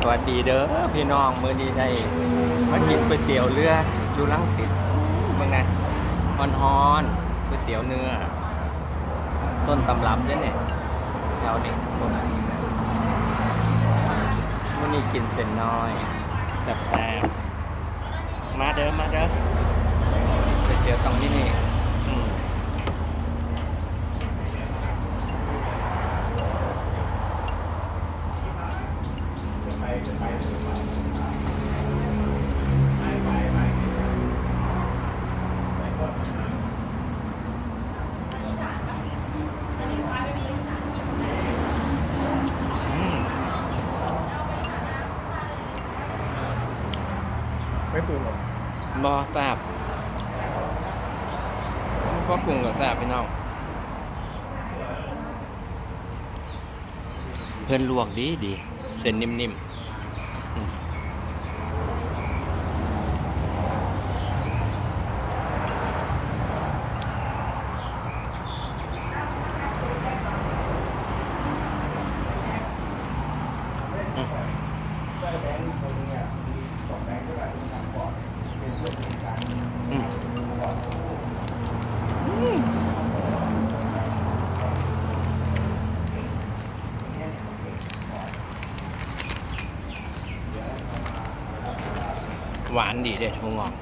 วัสดีเด้อพี่น้องมื้อนี้ได้มากินก๋วยเตี๋ยวเรืออยู่รังสิตเมื่อไงฮ้อนๆก๋วยเตี๋ยวเนื้อต้นตำรับเด้อเนี่ยแถวนี้พวกนั้นมื้อนี้กินเส้นน้อยแซ่บๆมาเด้อก๋วยเตี๋ยวตรงนี้นี่อืมอืม ไม่ปรุงหรอกบ่แซ่บก็ปรุงกับแซ่บพี่น้องเพื่อนลวกดีเส้นนิ่มๆอืมหวานดีเด็ดถั่วงอก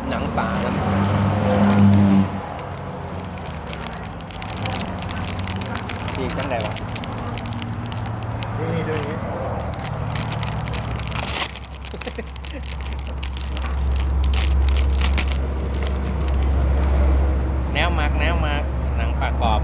หนังป่าน้ำฉีกตั้งแต่วะ นี่ด้วยนี้แนวมากหนังปลากรอบ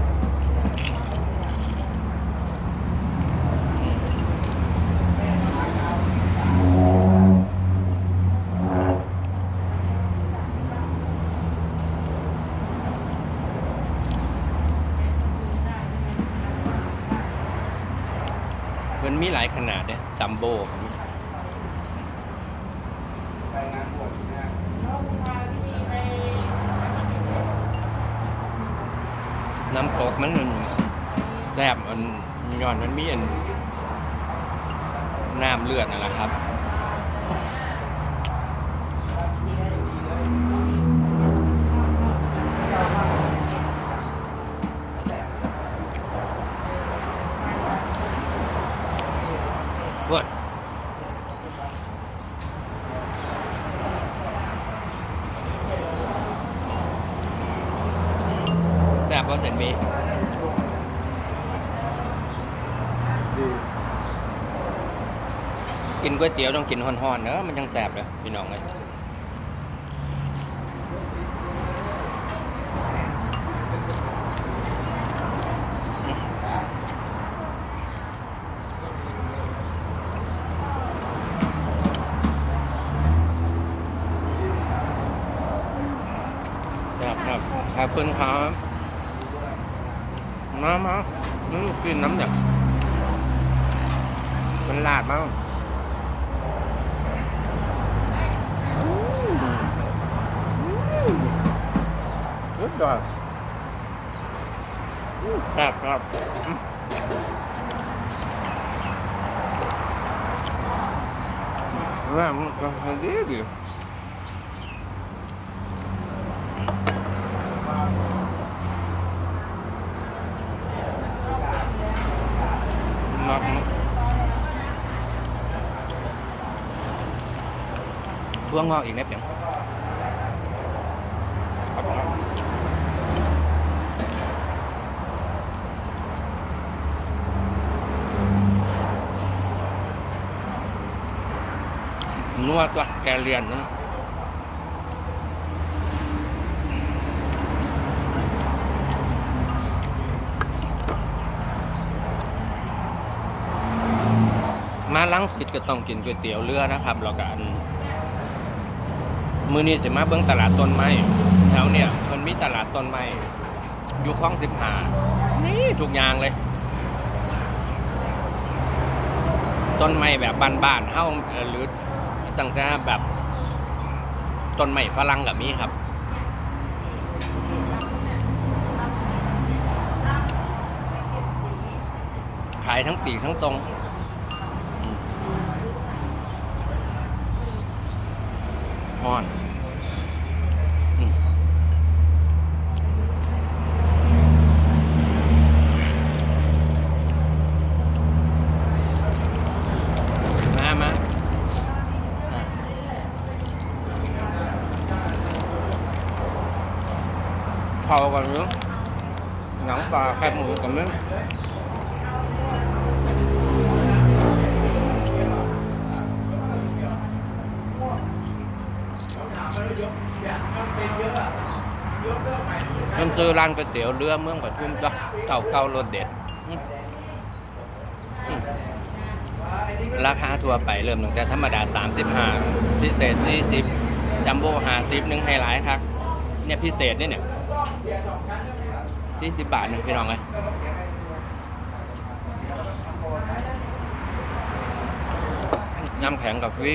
มันมีหลายขนาดเนี่ยจัมโบ้ก็มีน้ำตกมันแซ่บมันย้อนมันมีอันน้ำเลือดนั่นแหละครับเวิร์ดแซ่บเพราะเส้นหมี ดี กินก๋วยเตี๋ยวต้องกินฮ้อนๆเนอะมันยังแซ่บเลยพี่น้องเลยครับขอบคุณครับมากินน้ำเนี่ยมันลาดมากสุดยอดครับว่ามันก็ดีทั่วงอกอีกนิดเดียวนัวตัวแกเรียนนะมาลังสิตก็ต้องกินก๋วยเตี๋ยวเรือนะครับแล้วก็มื้อนี้สิมาเบิ่งตลาดต้นไม้แถวเนี่ยมันมีตลาดต้นไม้อยู่คลอง15นี่ทุกอย่างเลย ต้นไม้แบบบ้านๆเฮ้าหรือตั้งแต่แบบต้นไม้ฝรั่งกับมีครับขายทั้งปีกทั้งทรงมอนมาเผาก่อนเนาะหนังปลาแคบหมูกับเนื้อมันซื้อร้านก๋วยเตี๋ยวเรือเมืองปทุมจ้ะเก่ารสเด็ดราคาทั่วไปเริ่มตั้งแต่ธรรมดา35พิเศษ40จัมโบ้50นึงไฮไลท์ครับเนี่ยพิเศษเนี่ย40 บาทนึงพี่น้องเลยน้ำแข็งกับฟรี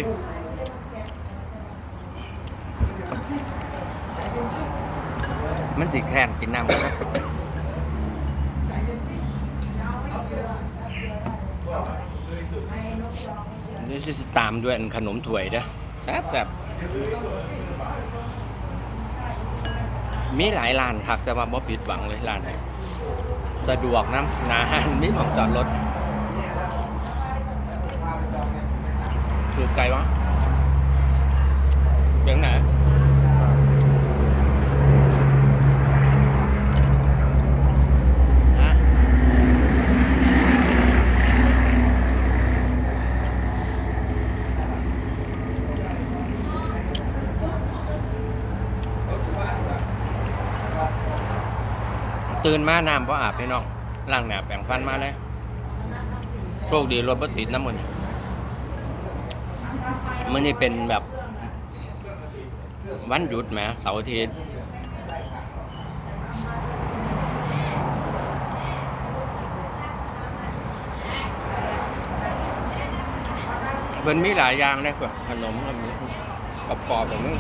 มันสิแค้นกินน้ำกันนะนี่สิตามด้วยขนมถ้วยเด้อแซ่บมีหลายร้านครับแต่ว่าบ่ผิดหวังเลยร้านนี้สะดวกนะหนาห้านมีหม่องจอดรถคือไกลวะเบียงไหนตื่นมาน้ำเพราะอาบพี่น้องล้างหน้าแปรงฟันมาเลยโชคดีรถบ่ติดน้ำมันมันนี่เป็นแบบวันหยุดไหมเสาร์อาทิตย์มันมีหลายอย่างเลยเพื่อขนมกับกรอบแบบนี้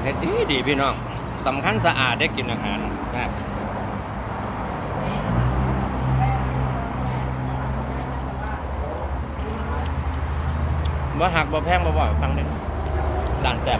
เฮ็ดดีพี่น้องสำคัญสะอาดได้กินอาหารแซ่บบ่หักบ่แพงบ่บ่ฟังเด้ร้านแซ่บ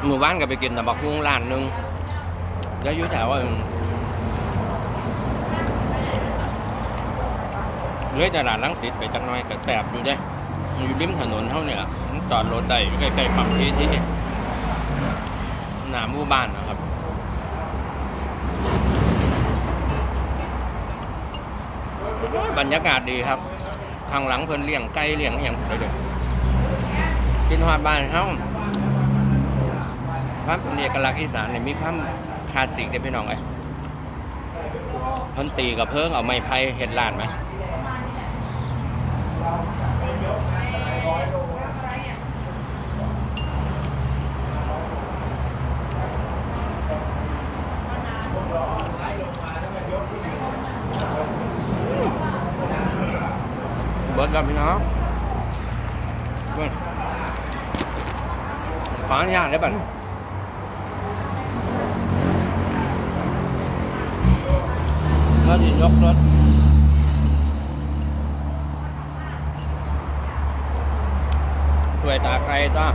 หมู่บ้านก็ไปกินแต่บักฮุ้งร้านนึงแล้วอยู่แถวเลยตลาดรังสิตไปจักหน่อยก็แซ่บอยู่เด้อยู่ริมถนนเท่าเนี่ยจอดรถได้ใกล้ๆฝั่งที่หน้าหมู่บ้านนะครับบรรยากาศดีครับทางหลังเพิ่นเลี้ยงไก่เลี้ยงอย่างเดี๋ยวกินฮอดบ้านเฮาความเป็นเอกลักษณ์อีสานเนี่ยมีความคลาสสิกได้พี่น้องไอ้พันตีกับเพิ่งเอาไม้ไผ่เห็ดลานไหมเบิร์ดกับพี่น้องขออนุญาตได้ป่ะก็จะยกรถสวยตาไกลต้า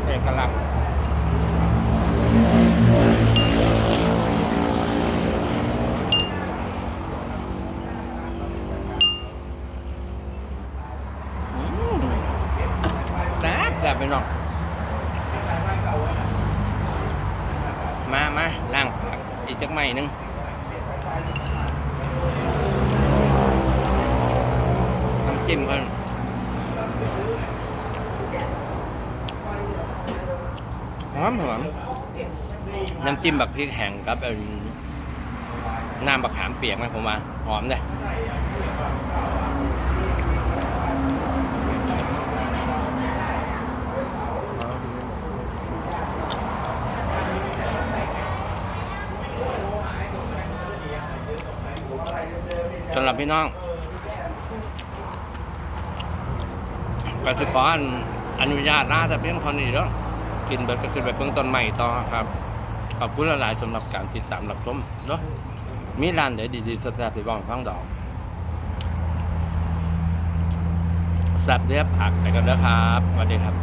เอกลักษณ์ น้องมาล่างผักอีกจักไม้หนึงน้ำจิ้มเพิ่นหอมน้ำจิ้มบักพริกแห้งกับน้ำบักขามเปียกไหมผมว่าหอมเลยสำหรับพี่น้องก็จะขออนุญาตนะแต่เพียงเท่านี้แล้วกินแบบก็คือแบบเบื้องต้นใหม่ต่อครับขอบคุณหลายๆสำหรับการติดตามรับชมเนาะมีร้านไหนดีๆแซ่บๆที่บ้องฟังดอกแซ่บเรียบผักไปกันแล้วครับสวัสดีครับ